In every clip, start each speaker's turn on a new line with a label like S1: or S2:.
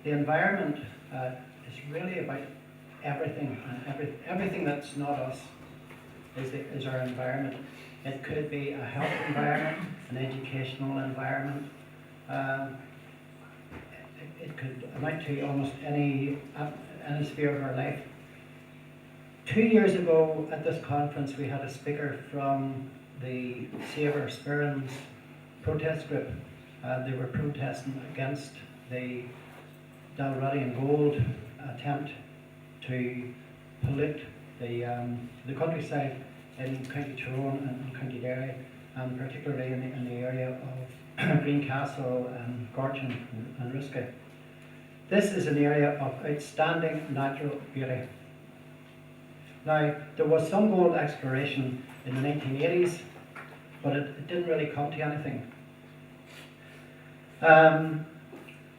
S1: the environment is really about everything, and everything that's not us is our environment. It could be a health environment, an educational environment. It could amount to almost any sphere of our life. 2 years ago at this conference, we had a speaker from the Save Our Sperrins protest group. They were protesting against the Dalradian Gold attempt to pollute the countryside in County Tyrone and County Derry, and particularly in the area of Greencastle and Gortin and Ruskay. This is an area of outstanding natural beauty. Now, there was some gold exploration in the 1980s, but it didn't really come to anything.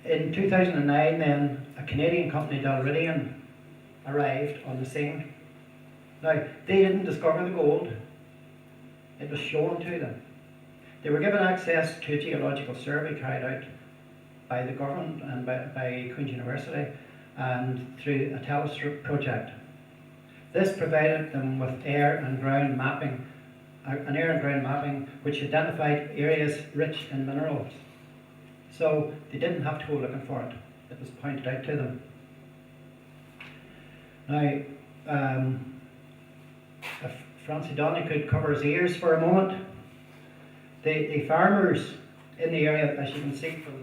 S1: In 2009 then, a Canadian company, Dalradian, arrived on the scene. Now, they didn't discover the gold, it was shown to them. They were given access to a geological survey carried out by the government and by Queen's University and through a telescope project. This provided them with air and ground mapping, an air and ground mapping which identified areas rich in minerals. So they didn't have to go looking for it. It was pointed out to them. Now, if Francie Donny could cover his ears for a moment, the farmers in the area, as you can see from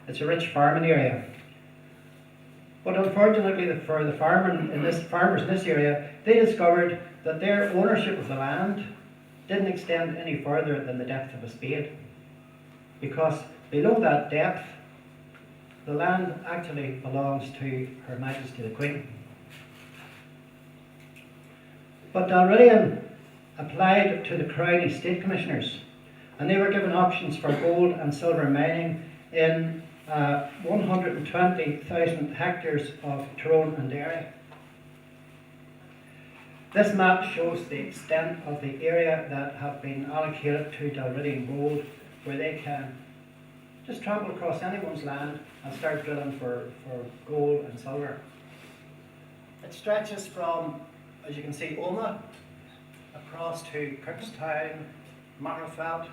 S1: it's a rich farming area. But unfortunately for the farmers in this area, they discovered that their ownership of the land didn't extend any further than the depth of a spade. Because below that depth, the land actually belongs to Her Majesty the Queen. But Dalradian applied to the Crown Estate Commissioners, and they were given options for gold and silver mining in 120,000 hectares of Tyrone and Derry. This map shows the extent of the area that have been allocated to Dalradian Gold, where they can just trample across anyone's land and start drilling for gold and silver. It stretches from, as you can see, Omagh, across to Cookstown, Magherafelt,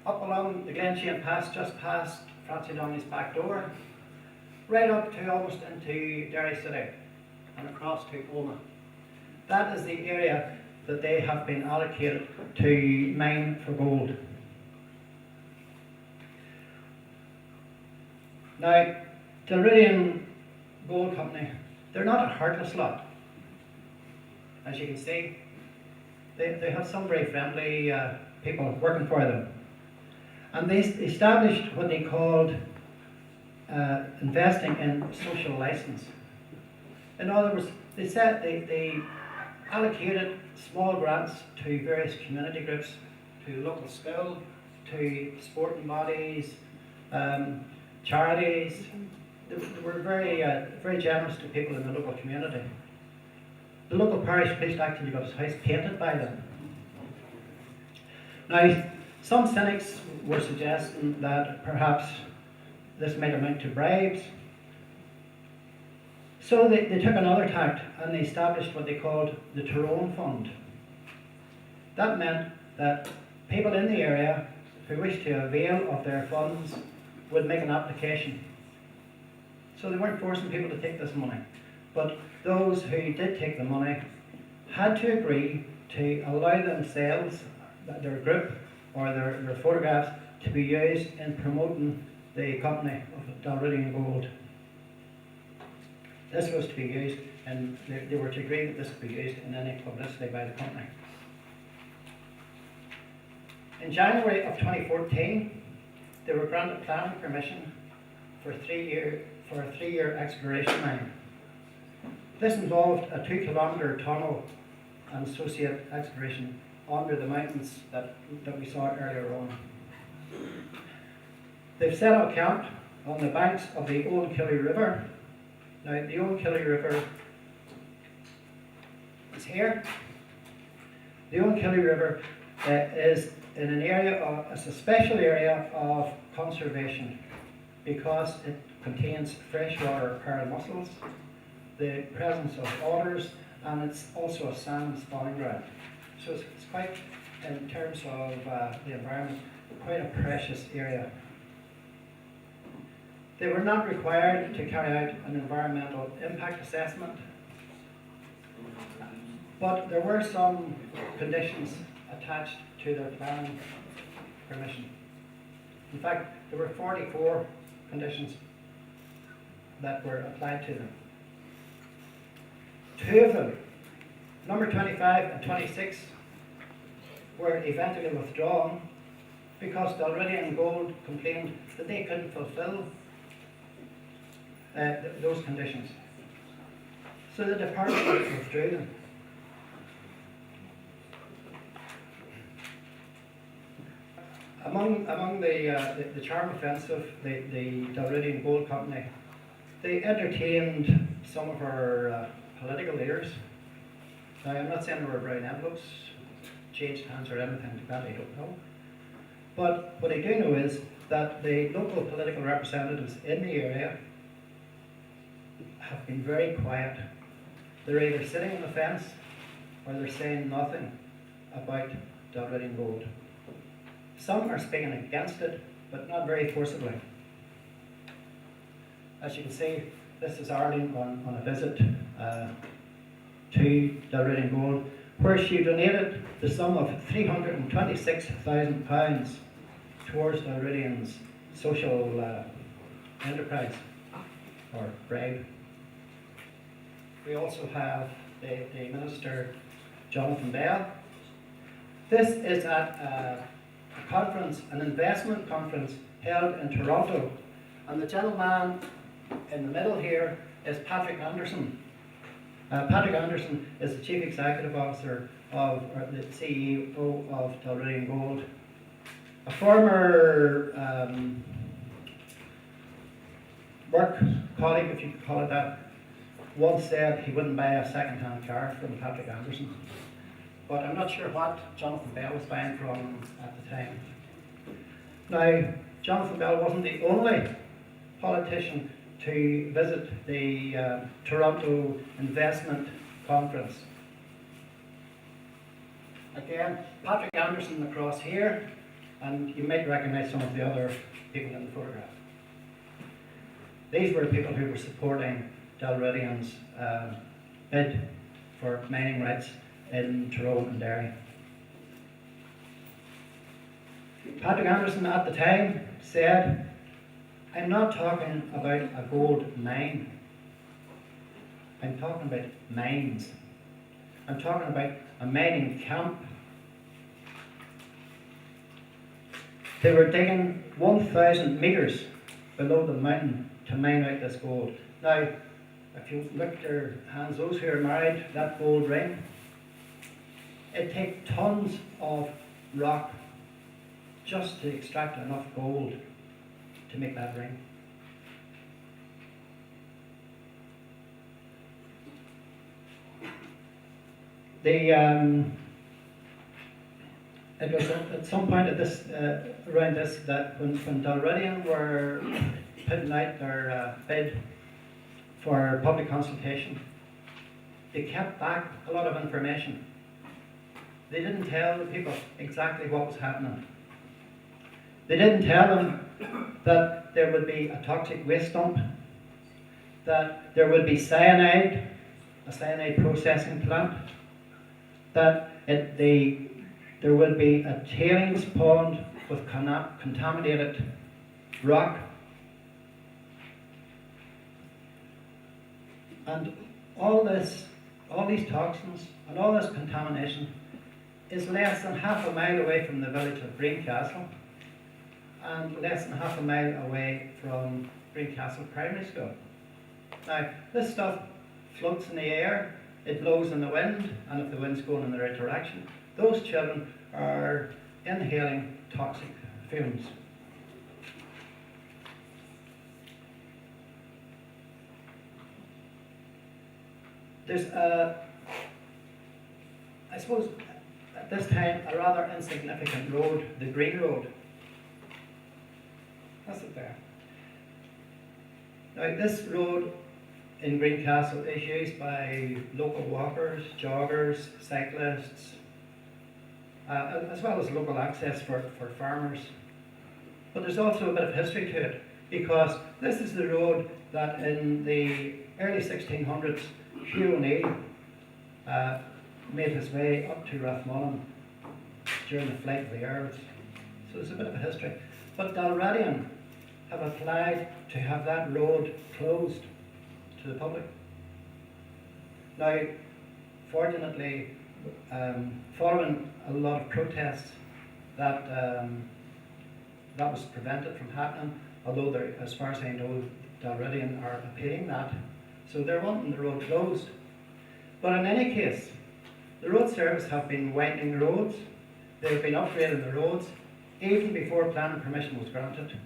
S1: up along the Glenshane Pass, just past Francie Donny's back door, right up to almost into Derry City and across to Omagh. That is the area that they have been allocated to mine for gold. Now, Dalradian Gold Company, they're not a heartless lot. As you can see, they have some very friendly people working for them. And they established what they called investing in social license. In other words, they allocated small grants to various community groups, to local school, to sporting bodies, charities. They were very generous to people in the local community. The local parish priest actually got his house painted by them. Now, some cynics were suggesting that perhaps this might amount to bribes. So they took another tact and they established what they called the Tyrone Fund. That meant that people in the area who wished to avail of their funds would make an application. So they weren't forcing people to take this money. But those who did take the money had to agree to allow themselves, their group, or their photographs to be used in promoting the company of Dalradian Gold. This was to be used, and they were to agree that this would be used in any publicity by the company. In January of 2014, they were granted planning permission for a 3-year exploration mine. This involved a 2-kilometre tunnel and associated exploration under the mountains that we saw earlier on. They've set up camp on the banks of the Old Killy River. Now, the Old Killy River is here. The Old Killy River is in an area it's a special area of conservation because it contains freshwater pearl mussels, the presence of otters, and it's also a salmon spawning ground. So it's quite, in terms of the environment, quite a precious area. They were not required to carry out an environmental impact assessment, but there were some conditions attached to their planning permission. In fact, there were 44 conditions that were applied to them. Two of them, number 25 and 26, were eventually withdrawn because Dalradian Gold complained that they couldn't fulfill those conditions. So the department withdrew them. Among the Charm Offensive, the Dalradian Gold Company, they entertained some of our political leaders. Now, I'm not saying there were brown envelopes, changed hands or anything like that, I don't know. But what I do know is that the local political representatives in the area have been very quiet. They're either sitting on the fence or they're saying nothing about Dalradian Gold. Some are speaking against it, but not very forcibly. As you can see, this is Arlene on a visit to Dalradian Gold, where she donated the sum of £326,000 towards Dalradian's social enterprise, or bribe. We also have the Minister, Jonathan Bell. This is at a conference, an investment conference held in Toronto, and the gentleman in the middle here is Patrick Anderson. Patrick Anderson is the Chief Executive Officer of, or the CEO of Dalradian Gold. A former work colleague, if you could call it that, once said he wouldn't buy a second-hand car from Patrick Anderson. But I'm not sure what Jonathan Bell was buying from at the time. Now, Jonathan Bell wasn't the only politician to visit the Toronto Investment Conference. Again, Patrick Anderson across here, and you might recognise some of the other people in the photograph. These were people who were supporting Dalradian's bid for mining rights in Tyrone and Derry. Patrick Anderson at the time said, "I'm not talking about a gold mine. I'm talking about mines. I'm talking about a mining camp." They were digging 1,000 metres below the mountain to mine out this gold. Now, if you look at their hands, those who are married, that gold ring, it takes tons of rock just to extract enough gold to make that ring. It was at some point at this, around this, that when Dalradian were putting out their bid for public consultation, they kept back a lot of information. They didn't tell the people exactly what was happening. They didn't tell them that there would be a toxic waste dump, that there would be cyanide, a cyanide processing plant, that there would be a tailings pond with contaminated rock. And all these toxins and all this contamination is less than half a mile away from the village of Greencastle and less than half a mile away from Greencastle Primary School. Now, this stuff floats in the air, it blows in the wind, and if the wind's going in the right direction, those children are inhaling toxic fumes. There's I suppose at this time, a rather insignificant road, the Green Road. That's it there. Now this road in Greencastle is used by local walkers, joggers, cyclists, as well as local access for farmers. But there's also a bit of history to it, because this is the road that in the early 1600s Hugh O'Neill made his way up to Rathmullen during the flight of the Earls. So there's a bit of a history. But Dalradian have applied to have that road closed to the public. Now, fortunately, following a lot of protests, that was prevented from happening, although as far as I know, Dalradian are appealing that. So they're wanting the road closed. But in any case, the road service have been widening the roads, they've been upgrading the roads, even before planning permission was granted.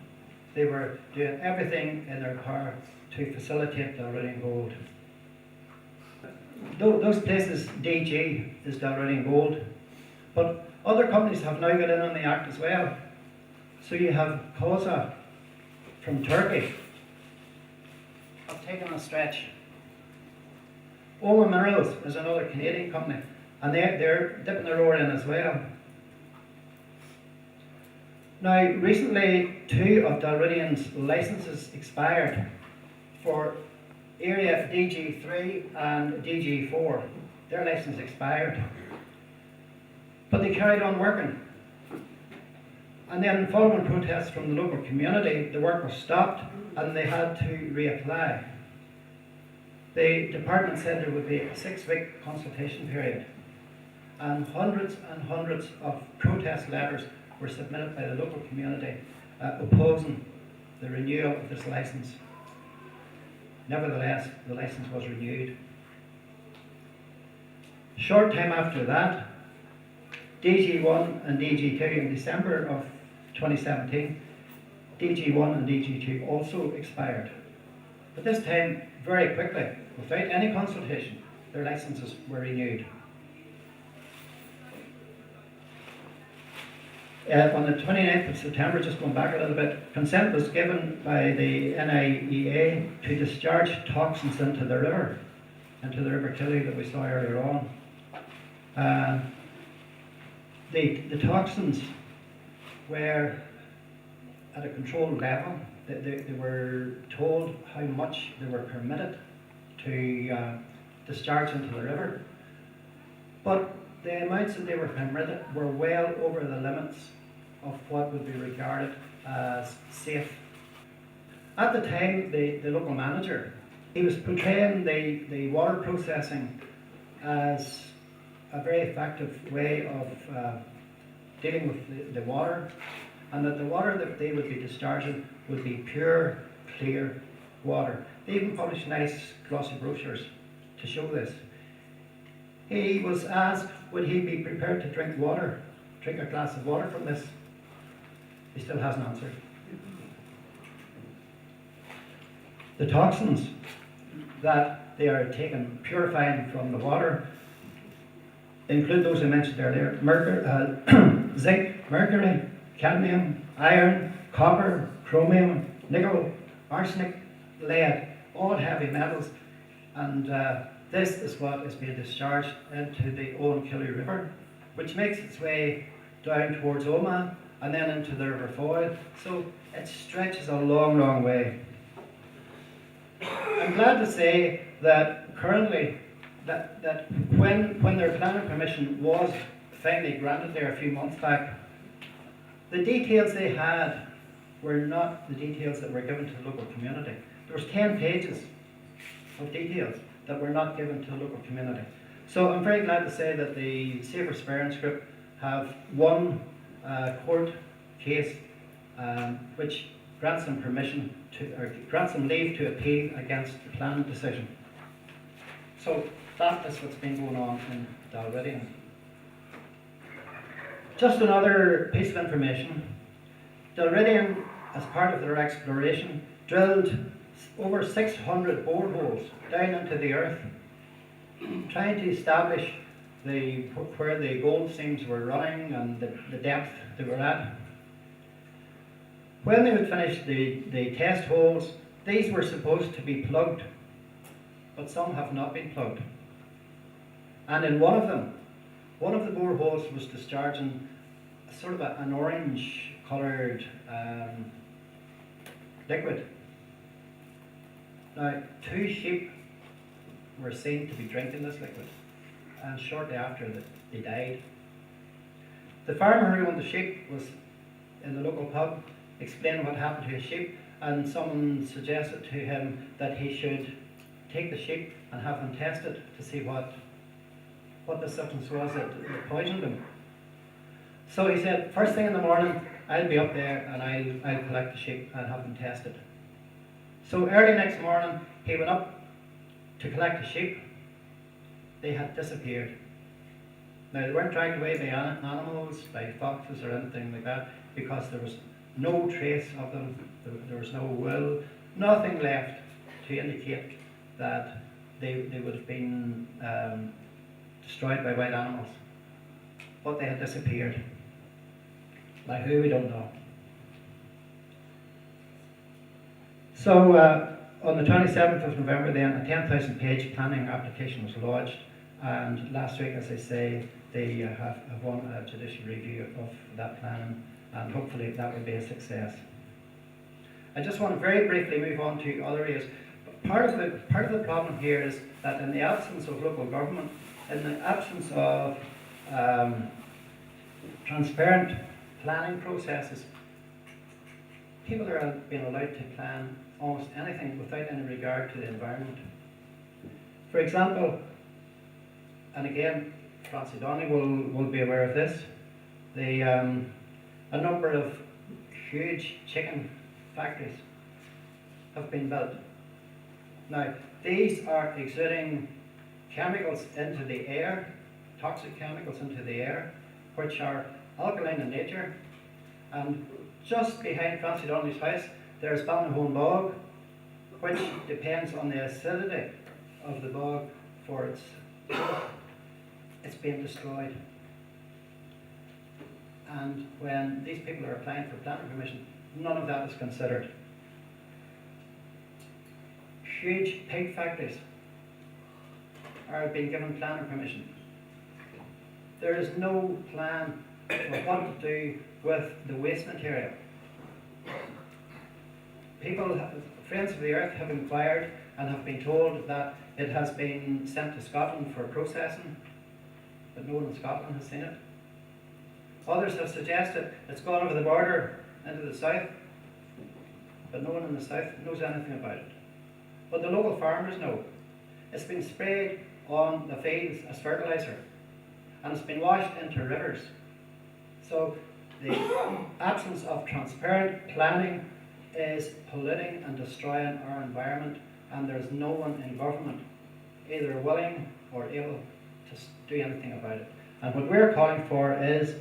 S1: They were doing everything in their power to facilitate Dalradian Gold. Those places, DG is Dalradian Gold, but other companies have now got in on the act as well. So you have Koza from Turkey, have taken a stretch. Oma Minerals is another Canadian company, and they're dipping their oar in as well. Now, recently, 2 of Dalradian's licences expired for area DG3 and DG4. Their licence expired, but they carried on working. And then, following protests from the local community, the work was stopped and they had to reapply. The department said there would be a 6-week consultation period, and hundreds of protest letters were submitted by the local community opposing the renewal of this licence. Nevertheless, the licence was renewed. Short time after that, DG1 and DG2 in December of 2017, DG1 and DG2 also expired. But this time, very quickly, without any consultation, their licences were renewed. On the 29th of September, just going back a little bit, consent was given by the NIEA to discharge toxins into the River Killy that we saw earlier on. The toxins were at a controlled level. They were told how much they were permitted to discharge into the river, but the amounts that they were permitted were well over the limits of what would be regarded as safe. At the time, the local manager, he was portraying the water processing as a very effective way of dealing with the water, and that the water that they would be discharging would be pure, clear water. They even published nice glossy brochures to show this. He was asked, would he be prepared to drink a glass of water from this? He still hasn't answered. The toxins that they are taking, purifying from the water, include those I mentioned earlier: zinc, mercury, cadmium, iron, copper, chromium, nickel, arsenic, lead, all heavy metals, and this is what is being discharged into the Owen Killy River, which makes its way down towards Omagh and then into the River Foyle. So it stretches a long, long way. I'm glad to say that currently, that when their planning permission was finally granted there a few months back, the details they had were not the details that were given to the local community. There was 10 pages of details that were not given to the local community. So I'm very glad to say that the Safer Sperrins Group have won a court case which grants them permission to, or grants them leave to appeal against the planning decision. So that is what's been going on in Dalradian. Just another piece of information. Dalradian, as part of their exploration, drilled over 600 boreholes down into the earth, trying to establish where the gold seams were running and the depth they were at. When they would finish the test holes, These were supposed to be plugged, but some have not been plugged. And in one of them, one of the boreholes was discharging sort of an orange coloured liquid. Now, 2 sheep were seen to be drinking this liquid, and shortly after that, they died. The farmer who owned the sheep was in the local pub explaining what happened to his sheep, and someone suggested to him that he should take the sheep and have them tested to see what the substance was that poisoned them. So he said, first thing in the morning, I'll be up there and I'll collect the sheep and have them tested. So early next morning, he went up to collect the sheep. They had disappeared. Now, they weren't dragged away by animals, by foxes or anything like that, because there was no trace of them. There was no will, nothing left to indicate that they would have been destroyed by wild animals. But they had disappeared. By who, we don't know. So on the 27th of November then, a 10,000-page planning application was lodged, and last week, as I say, they have won a judicial review of that plan, and hopefully that will be a success. I just want to very briefly move on to other areas. Part of the problem here is that in the absence of local government, in the absence of transparent planning processes, people are being allowed to plan almost anything without any regard to the environment. For example, and again, Francie Donnelly will be aware of this, a number of huge chicken factories have been built. Now, these are exuding chemicals into the air, toxic chemicals into the air, which are alkaline in nature. And just behind Francie Donnelly's house, there's Ballinahone Bog, which depends on the acidity of the bog for its growth. It's being destroyed. And when these people are applying for planning permission, none of that is considered. Huge pig factories are being given planning permission. There is no plan for what to do with the waste material. People, Friends of the Earth, have inquired and have been told that it has been sent to Scotland for processing, but no one in Scotland has seen it. Others have suggested it's gone over the border into the south, but no one in the south knows anything about it. But the local farmers know. It's been sprayed on the fields as fertiliser, and it's been washed into rivers. So the absence of transparent planning is polluting and destroying our environment, and there's no one in government either willing or able to do anything about it. And what we're calling for is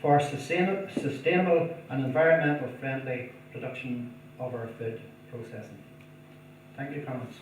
S1: for sustainable and environmental friendly production of our food processing. Thank you, comments.